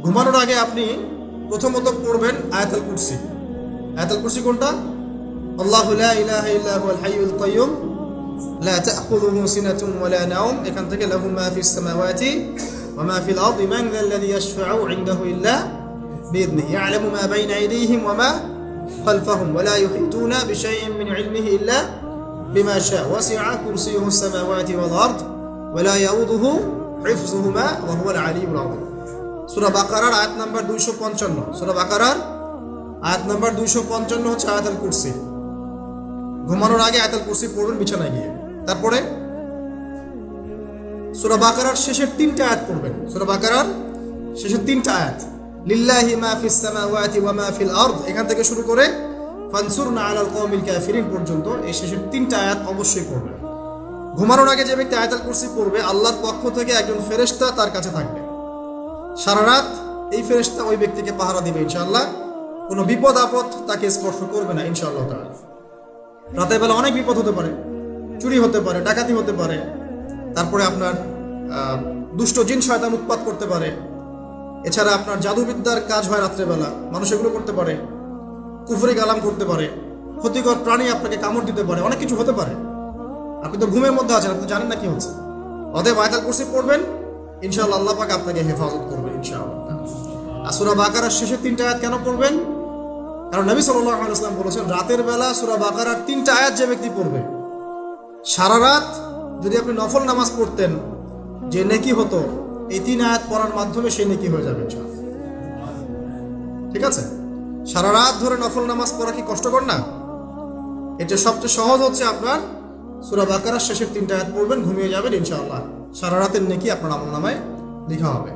ঘুমানোর আগে আপনি প্রথমত পড়বেন আয়াতুল কুরসি। আয়াতুল কুরসি কোনটা? আল্লাহু লা ইলাহা ইল্লা হুয়াল হাইয়ুল কাইয়্যুম লা তাখুযুহু সিনাতুন ওয়া লা নাওম, এখান থেকে লাহু মা ফিস সামাওয়াতি ওয়া মা ফিল আরদি মান যাল্লাযী ইয়াশফা'ু ইনদাহু ইল্লা বিইذনিহি ইয়া'লামু মা বাইনা আইদিহিম ওয়া মা খালফাহুম ওয়া লা ইউহিতুনা বিশাইইন মিন ইলমিহি ইল্লা বিমা শা'a ওয়াসি'a কুরসিয়ুহু সামাওয়াতি ওয়াল আরদ ওয়া লা ইয়াউদুহু হিফযুহুমা ওয়া হুয়াল আলিয়্যুল আযীম। সূরা বাকারার আয়াত নাম্বার 255। সূরা বাকারার আয়াত নাম্বার 255 হচ্ছে আয়াতুল কুরসি। ঘুমানোর আগে আয়াতুল কুরসি পড়বেন বিছানায় গিয়ে। তারপরে সূরা বাকারার শেষের 3টা আয়াত পড়বেন। সূরা বাকারার শেষের 3টা আয়াত, লিল্লাহি মা ফিস সামাওয়াতি ওয়া মা ফিল আরদ, এখান থেকে শুরু করে ফানসুরনা আলাল কওমিল কাফিরিন পর্যন্ত এই শেষের 3টা আয়াত অবশ্যই পড়বেন। ঘুমানোর আগে যে ব্যক্তি আয়াতুল কুরসি পড়বে, আল্লাহর পক্ষ থেকে একজন ফেরেশতা তার কাছে থাকবে। সারা রাত এই ফেরেশতা ওই ব্যক্তিকে পাহারা দিবে ইনশাআল্লাহ। কোনো বিপদ আপদ তাকে স্পর্শ করবে না ইনশাআল্লাহ তাআলা। রাতের বেলা অনেক বিপদ হতে পারে, চুরি হতে পারে, ডাকাতি হতে পারে, তারপরে আপনার দুষ্ট জিন শয়তান উৎপাত করতে পারে, এছাড়া আপনার জাদুবিদ্যার কাজ হয় রাত্রেবেলা, মানুষ এগুলো করতে পারে, কুফরি কালাম করতে পারে, ক্ষতিকর প্রাণী আপনাকে কামড় দিতে পারে, অনেক কিছু হতে পারে। আপনি তো ঘুমের মধ্যে আছেন, আপনি জানেন না কি হচ্ছে। অতএব আয়াতুল কুরসি পড়বেন, ইনশাআল্লাহ আল্লাহ পাক আপনাকে হেফাজত করবে ইনশাআল্লাহ। আর সূরা বাকারার শেষের 3টা আয়াত কেন পড়বেন? কারণ নবী সাল্লাল্লাহু আলাইহি ওয়াসাল্লাম বলেছেন, রাতের বেলা সূরা বাকারার 3টা আয়াত যে ব্যক্তি পড়বে, সারা রাত যদি আপনি নফল নামাজ পড়তেন যে নেকি হতো, এই 3 আয়াত পড়ার মাধ্যমে সেই নেকি হয়ে যাবে ইনশাআল্লাহ। ঠিক আছে? সারা রাত ধরে নফল নামাজ পড়া কি কষ্টকর না? এটা সবচেয়ে সহজ হচ্ছে আপনার সূরা বাকারার শেষের 3টা আয়াত পড়বেন, ঘুমিয়ে যাবেন ইনশাআল্লাহ। সারা রাতের নেকি আপনার আমলনামায় লেখা হবে।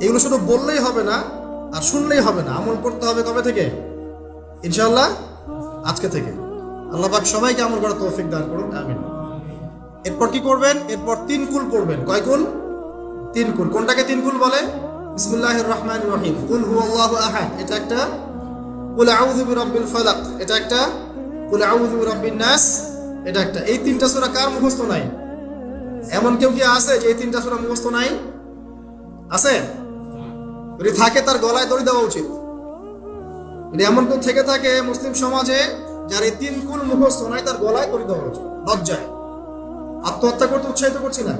এগুলো শুধু বললেই হবে না আর শুনলেই হবে না, আমল করতে হবে কবে থেকে? ইনশাআল্লাহ আজকে থেকে। আল্লাহ পাক সবাইকে আমল করার তৌফিক দান করুন, আমিন। এরপর কি করবেন? এরপর 3 কুল পড়বেন। কয় কুল? 3 কুল। কোনটাকে 3 কুল বলে? বিসমিল্লাহির রহমানির রহিম, কুল হুয়াল্লাহু আহাদ এটা একটা, কুল আউযু বিরাব্বিল ফালাক এটা একটা, কুল আউযু বিরাব্বিন নাস এটা একটা। এই 3টা সূরা কার মুখস্থ নাই? এমন কেউ কি আছে যে এই 3টা সূরা মুখস্থ নাই? আছে? যদি থাকে তার গলায় দড়ি দেওয়া উচিত। যদি এমন কেউ থেকে থাকে মুসলিম সমাজে যার এই 3 কুল মুখস্থ নাই, তার গলায় দড়ি দেওয়া উচিত। লজ্জায় আত্মহত্যা করতে উৎসাহিত করছি না।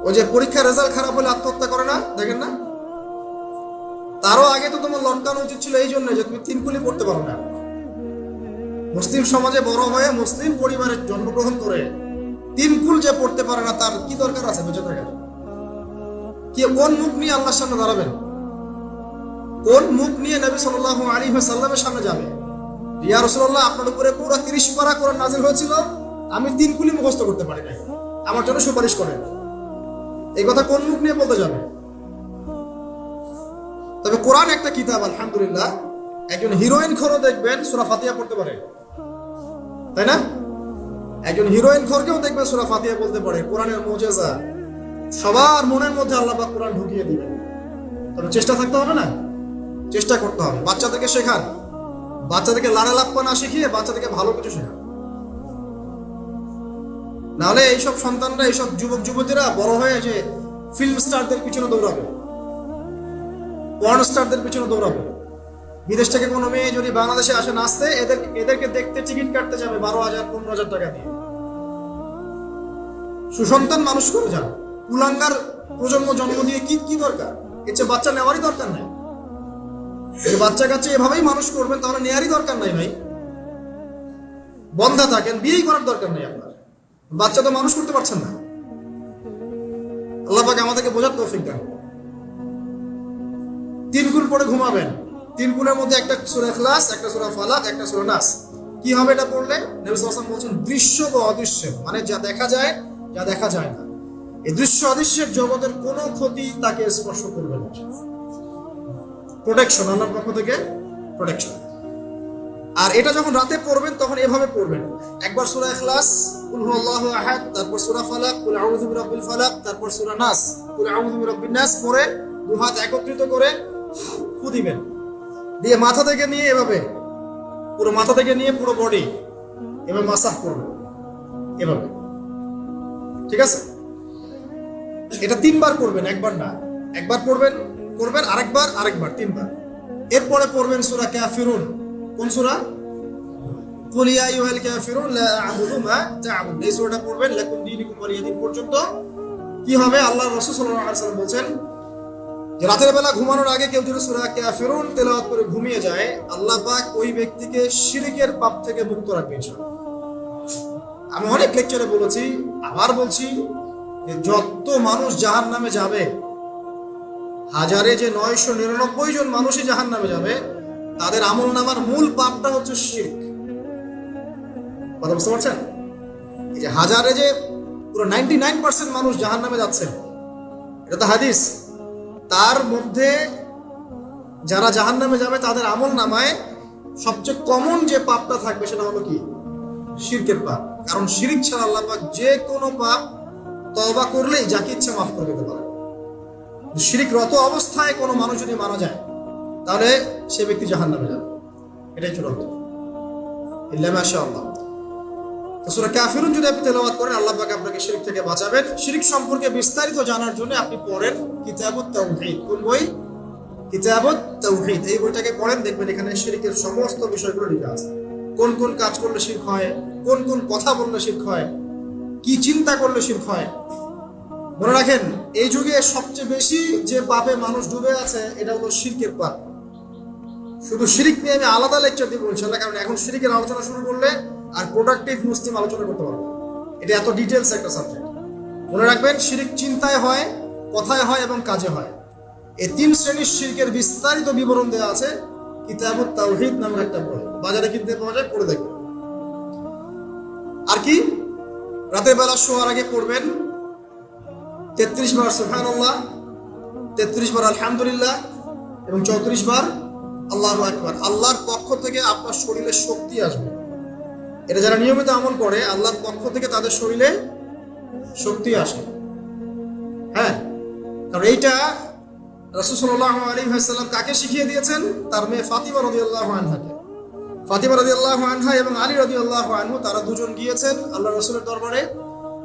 ওই যে পরীক্ষার রেজাল্ট খারাপ হলে আত্মহত্যা করে না, দেখেন না? তারও আগে তো তোমার লটকানো উচিত ছিল এই জন্য যে তুমি 3 কুলই পড়তে পারো না। মুসলিম সমাজে বড় হয়ে মুসলিম পরিবারে জন্মগ্রহণ করে 3 কুল যে পড়তে পারে না, তার কি দরকার আছে বেঁচে থাকার? কি কোন মুখ নিয়ে আল্লাহর সামনে দাঁড়াবেন? কোন মুখ নিয়ে নবী সাল্লাল্লাহু আলাইহি ওয়াসাল্লামের সামনে যাবে? ইয়া রাসূলুল্লাহ, আপনার উপরে পুরো 30 পারা কোরআন নাযিল হয়েছিল, আমি 3 কুলি মুখস্থ করতে পারি নাই, আমার জন্য সুপারিশ করেন। এই কথা কোন মুখ নিয়ে বলতে যাবে? তবে কোরআন একটা কিতাব, আলহামদুলিল্লাহ। একজন হিরোইন খোরও দেখবেন সূরা ফাতিহা পড়তে পারে, তাই না? একজন হিরোইন খোরকেও দেখবেন সূরা ফাতিহা বলতে পারে। কোরআনের মুজিজা, সবার মনের মধ্যে আল্লাহ পাক কোরআন ঢুকিয়ে দিবেন। তবে চেষ্টা থাকতে হবে না? চেষ্টা করতে হবে। বাচ্চাদেরকে শেখান, বাচ্চাদেরকে লাড়া লাপ্পা না শিখিয়ে বাচ্চাদেরকে ভালো কিছু শেখান। নাহলে এইসব সন্তানরা, এইসব যুবক যুবতীরা বড় হয়ে যে ফিল্ম স্টারদের পিছনে দৌড়াবে, পর্ন স্টারদের পিছনে দৌড়াবে। বিদেশ থেকে কোনো মেয়ে যদি বাংলাদেশে আসে নাচতে, এদেরকে দেখতে টিকিট কাটতে যাবে 12,000 15,000 টাকা দিয়ে। সুসন্তান মানুষ করে যান, কুলাঙ্গার প্রজন্ম জন্ম দিয়ে কি দরকার? এর চেয়ে বাচ্চা নেওয়ারই দরকার নাই। বাচ্চা কাচ্চা এভাবেই মানুষ করবেন, তাহলে নেয়ারই দরকার নাই ভাই। বন্ধা থাকেন, বিয়েই করার দরকার নেই আপনার। বাচ্চা তো মানুষ করতে পারছেন না। আল্লাহ পাক আমাদেরকে বোঝার তৌফিক দান। 3 কুল পড়ে ঘুমাবেন। 3 কুলের মধ্যে একটা সূরা ইখলাস, একটা সূরা ফালাক, একটা সূরা নাস। কি হবে এটা পড়লে? নবী সাল্লাল্লাহু আলাইহি ওয়াসাল্লাম বলেছেন, দৃশ্য বা অদৃশ্য, মানে যা দেখা যায় যা দেখা যায় না, এই দৃশ্য অদৃশ্যের জগতের কোনো ক্ষতি তাকে স্পর্শ করবে না। প্রোটেকশন, আল্লাহর পক্ষ থেকে প্রোটেকশন। আর এটা যখন রাতে পড়বেন তখন এভাবে পড়বেন। একবার সূরা ইখলাস, কুল হুয়াল্লাহু আহাদ, তারপর সূরা ফালাক, কুল আউযু বিরাব্বিল ফালাক, তারপর সূরা নাস, কুল আউযু বিরাব্বিন নাস পড়ে 2 হাত একত্রিত করে ফু দিবেন। দিয়ে মাথা থেকে নিয়ে এভাবে, পুরো মাথা থেকে নিয়ে পুরো বডি এভাবে মাসাজ করবেন, এভাবে। ঠিক আছে? এটা 3 বার করবেন, একবার না। একবার পড়বেন করবেন আরেকবার তিনবার। এরপরে পড়বেন সূরা কাফিরুন। কোন সূরা? কুল ইয়া আইয়ুহাল কাফিরুন লা আ'বুদু মা তা'বুদুন। এই সূরাটা পড়বেন লাকুম দীনুকুম ওয়ালিয়া দীন পর্যন্ত। কি হবে? আল্লাহর রাসূল সাল্লাল্লাহু আলাইহি ওয়াসাল্লাম বলেন যে রাতের বেলা ঘুমানোর আগে কেউ যদি সূরা কাফিরুন তেলাওয়াত করে ঘুমিয়ে যায়, আল্লাহ পাক ওই ব্যক্তিকে শিরকের পাপ থেকে মুক্ত রাখবে ইনশাআল্লাহ। আমি অনেক লেকচারে বলেছি, আবার বলছি, যে যত মানুষ জাহান্নামে যাবে, হাজারে যে 999 জন মানুষই জাহান্নামে যাবে, তাদের আমলনামার মূল পাপটা হচ্ছে শিরক। কথা বুঝতে পারছেন? এই যে হাজারে যে পুরো 99% মানুষ জাহান্নামে যাচ্ছে, এটা তো হাদিস। তার মধ্যে যারা জাহান্নামে যাবে তাদের আমলনামায় সবচেয়ে কমন যে পাপটা থাকবে সেটা হলো কি? শিরকের পাপ। কারণ শিরক ছাড়া আল্লাহ পাক যে কোনো পাপ তওবা করলেই যাকে ইচ্ছা মাফ করে দিতে পারে। শিরকরত অবস্থায় কোনো মানুষ যদি মারা যায়, তাহলে সে ব্যক্তি জাহান্নামে যাবে, এটাই চূড়ান্ত। ইল্লা মাশাআল্লাহ। তো সূরা কাফিরুন যদি আপনি তেলাওয়াত করেন, আল্লাহ পাক আপনাকে শিরক থেকে বাঁচাবেন। শিরক সম্পর্কে বিস্তারিত জানার জন্য আপনি পড়েন কিতাবুত তাওহীদ। কোন বই? কিতাবুত তাওহীদ। এই বইটাকে পড়েন, দেখবেন এখানে শিরকের সমস্ত বিষয়গুলো লেখা আছে। কোন কোন কাজ করলে শিরক হয়, কোন কোন কথা বললে শিরক হয়, কি চিন্তা করলে শিরক হয়। মনে রাখেন, এই যুগে সবচেয়ে বেশি যে পাপে মানুষ ডুবে আছে এটা হলো শিরকের পাপ। শুধু শিরক নিয়ে আমি আলাদা লেকচার দিব ইনশাআল্লাহ, কারণ এখন শিরকের আলোচনা শুরু করলে আর প্রোডাক্টিভ মুসলিম আলোচনা করতে পারবো। এটা এত ডিটেলস একটা সাবজেক্ট। মনে রাখবেন, শিরক চিন্তায় হয়, কথায় হয় এবং কাজে হয়। এই তিন শ্রেণীর শিরকের বিস্তারিত বিবরণ দেওয়া আছে কিতাবুত তাওহীদ নামের একটা বই। বাজারে কিনতে পাওয়া যায়, পড়ে দেখবেন। আর কি? রাতের বেলা শোয়ার আগে পড়বেন 33 বার সুবহানাল্লাহ, 33 বার আলহামদুলিল্লাহ এবং 34 বার আল্লাহু আকবার। আল্লাহর পক্ষ থেকে আপনার শরীরে শক্তি আসবে। এটা যারা নিয়মিত আমল করে, আল্লাহর পক্ষ থেকে তাদের শরীরে শক্তি আসে। হ্যাঁ, কারণ এইটা রাসূল সাল্লাল্লাহু আলাইহি ওয়াসাল্লাম কাকে শিখিয়ে দিয়েছেন? তার মেয়ে ফাতিমা রাদিয়াল্লাহু আনহাকে। ফাতিমা রাদিয়াল্লাহু আনহা এবং আলী রাদিয়াল্লাহু আনহু, তারা দুজন গিয়েছেন আল্লাহর রাসূলের দরবারে।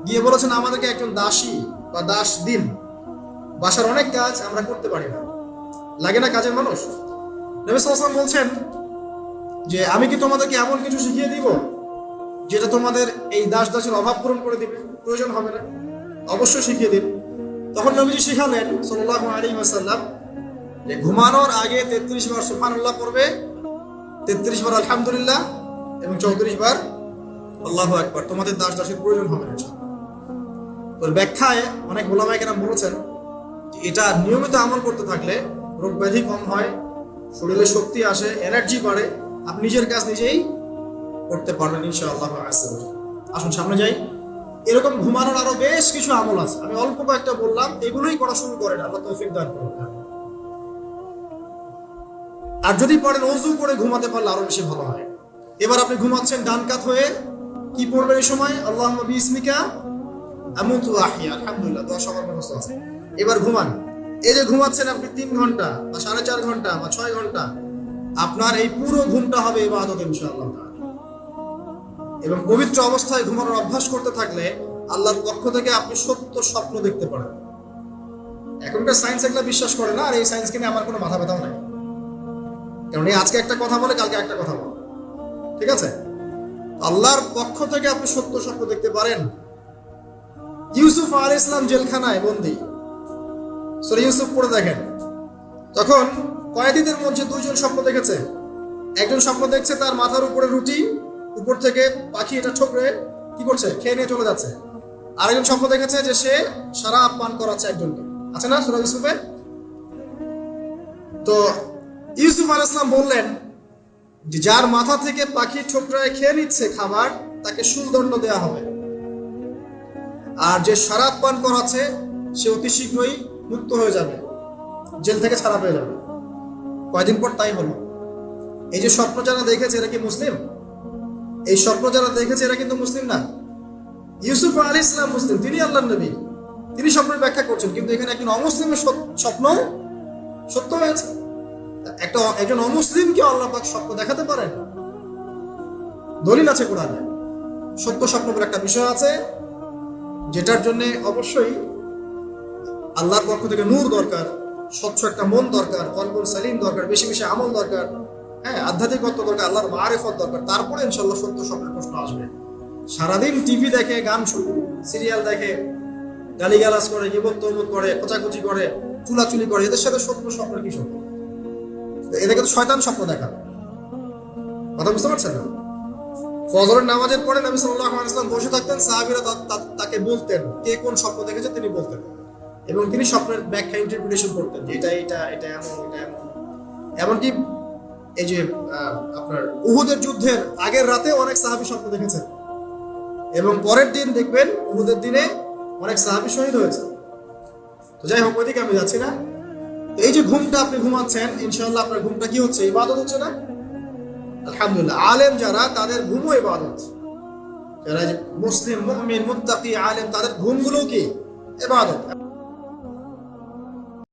গিয়ে বলেছেন, আমাদেরকে একজন দাসী বা দাস দিন, বাসার অনেক কাজ আমরা করতে পারি না, লাগে না কাজের মানুষ। নবী সাল্লাল্লাহু আলাইহি ওয়াসাল্লাম বলছেন যে আমি কি তোমাদেরকে এমন কিছু শিখিয়ে দিব যেটা তোমাদের এই দাস দাসের অভাব পূরণ করে দিবে, প্রয়োজন হবে না? অবশ্যই শিখিয়ে দিন। তখন নবীজি শিখালেন সাল্লাল্লাহু আলাইহি ওয়াসাল্লাম যে ঘুমানোর আগে 33 বার সুবহানাল্লাহ পড়বে, 33 বার আলহামদুলিল্লাহ এবং 34 বার আল্লাহু আকবার। তোমাদের দাস দাসের প্রয়োজন হবে না। তোর ব্যাখ্যায় অনেক ওলামায়ে কেরাম বলেছেন যে এটা নিয়মিত আমল করতে থাকলে রোগ ব্যাধি কম হয়, শরীরে শক্তি আসে, এনার্জি বাড়ে, আপনি নিজের কাজ নিজেই করতে পারবেন ইনশাআল্লাহ। আসুন সামনে যাই। এরকম ঘুমানোর আরো বেশ কিছু আমল আছে, আমি অল্প কয়েকটা বললাম, এগুলোই করা শুরু করেন, আল্লাহ তৌফিক দান করুন। আর যদি পারেন ওযু করে ঘুমাতে পারলে আরো বেশি ভালো হয়। এবার আপনি ঘুমাচ্ছেন ডান কাত হয়ে, কি পড়বেন এই সময়? আল্লাহুম্মা বিসমিকা আমুতু ওয়া আহইয়া। আলহামদুলিল্লাহ, দোয়া সবার মুখস্থ আছে। এবার ঘুমান। এই যে ঘুমাচ্ছেন আপনি 3 ঘন্টা বা 4.5 ঘন্টা বা 6 ঘন্টা, আপনার এই পুরো ঘুমটা হবে ইবাদত ইনশাআল্লাহ। এবং পবিত্র অবস্থায় ঘুমানোর অভ্যাস করতে থাকলে আল্লাহর পক্ষ থেকে আপনি সত্য স্বপ্ন দেখতে পারেন। এখনকার সায়েন্স এগুলো বিশ্বাস করে না, আর এই সায়েন্সকে নিয়ে আমার কোনো মাথা ব্যথাও নাই। কারণ এই আজকে একটা কথা বলে, কালকে একটা কথা বলে, ঠিক আছে? আল্লাহর পক্ষ থেকে আপনি সত্য স্বপ্ন দেখতে পারেন। ইউসুফ আলাইহিস সালাম জেলখানায় বন্দী, সূরা ইউসুফ পড়ে দেখেন। তখন কয়েদিদের মধ্যে দুইজন স্বপ্ন দেখেছে। একজন স্বপ্ন দেখছে তার মাথার উপরে রুটি, উপর থেকে পাখি এটা ঠোকরে কি করছে, খেয়ে নিয়ে চলে যাচ্ছে। আরেকজন স্বপ্ন দেখেছে যে সে শরাব পান করাচ্ছে একজনকে, আছে না সূরা ইউসুফে? তো ইউসুফ আলাইহিস সালাম বললেন যে যার মাথা থেকে পাখি ঠোকরায় খেয়ে নিচ্ছে খাবার, তাকে শুলদণ্ড দেওয়া হবে। আর যে শরাব পান করাচ্ছে সে অতি শীঘ্রই মুক্ত হয়ে যাবে, জেল থেকে ছাড়া পেয়ে যাবে। কয়দিন পর তাই হলো। এই যে স্বপ্ন যারা দেখেছে এরা কি মুসলিম? এই স্বপ্ন যারা দেখেছে এরা কিন্তু মুসলিম না। ইউসুফ আলাইহিস সালাম মুসলিম, তিনি আল্লাহর নবী, তিনি স্বপ্নের ব্যাখ্যা করছেন, কিন্তু এখানে একজন অমুসলিমের স্বপ্ন সত্য হয়েছে। একজন অমুসলিমকে আল্লাহ পাক স্বপ্ন দেখাতে পারেন, দলিল আছে কোরআনে। সত্য স্বপ্ন বলে একটা বিষয় আছে, যেটার জন্য অবশ্যই আল্লাহর পক্ষ থেকে নূর দরকার, স্বচ্ছ একটা মন দরকার, কলবুল সালিম দরকার, বেশি বেশি আমল দরকার, হ্যাঁ, আধ্যাত্মিকত্ব দরকার, আল্লাহর মারিফত দরকার। তারপরে ইনশাআল্লাহ সত্য স্বপ্নের প্রশ্ন আসবে। সারাদিন টিভি দেখে, গান শুনে, সিরিয়াল দেখে, গালিগালাজ করে, গীবত তহমত করে, খোঁচাখুচি করে, চুলাচুলি করে, এদের সাথে সত্য স্বপ্নের কি সত্য? এদেরকে তো শয়তান স্বপ্ন দেখা। কথা বুঝতে পারছেন না? ফজরের নামাজের পরে নবী সাল্লাল্লাহু আলাইহি ওয়াসাল্লাম বসে থাকতেন, সাহাবীরা তাকে বলতেন কে কোন স্বপ্ন দেখেছে তিনি বলতেন, এবং তিনি স্বপ্নের ব্যাখ্যা ইন্টারপ্রিটেশন করতেন যে এটা এটা এটা এমন, এটা এমন। এমনকি এই যে আপনার উহুদের যুদ্ধের আগের রাতে অনেক সাহাবী স্বপ্ন দেখেছেন, এবং পরের দিন দেখবেন উহুদের দিনে অনেক সাহাবী শহীদ হয়েছে। তো যাই হোক, ওইদিকে আমি যাচ্ছি না। তো এই যে ঘুমটা আপনি ঘুমাচ্ছেন, ইনশাআল্লাহ আপনার ঘুমটা কি হচ্ছে? ইবাদত হচ্ছে না? আলহামদুলিল্লাহ। আলেম যারা, তাদের ঘুমও ইবাদত। যারা মুসলিম, মুমিন, মুত্তাকি, আলেম, তাদের ঘুমগুলো কি ইবাদত।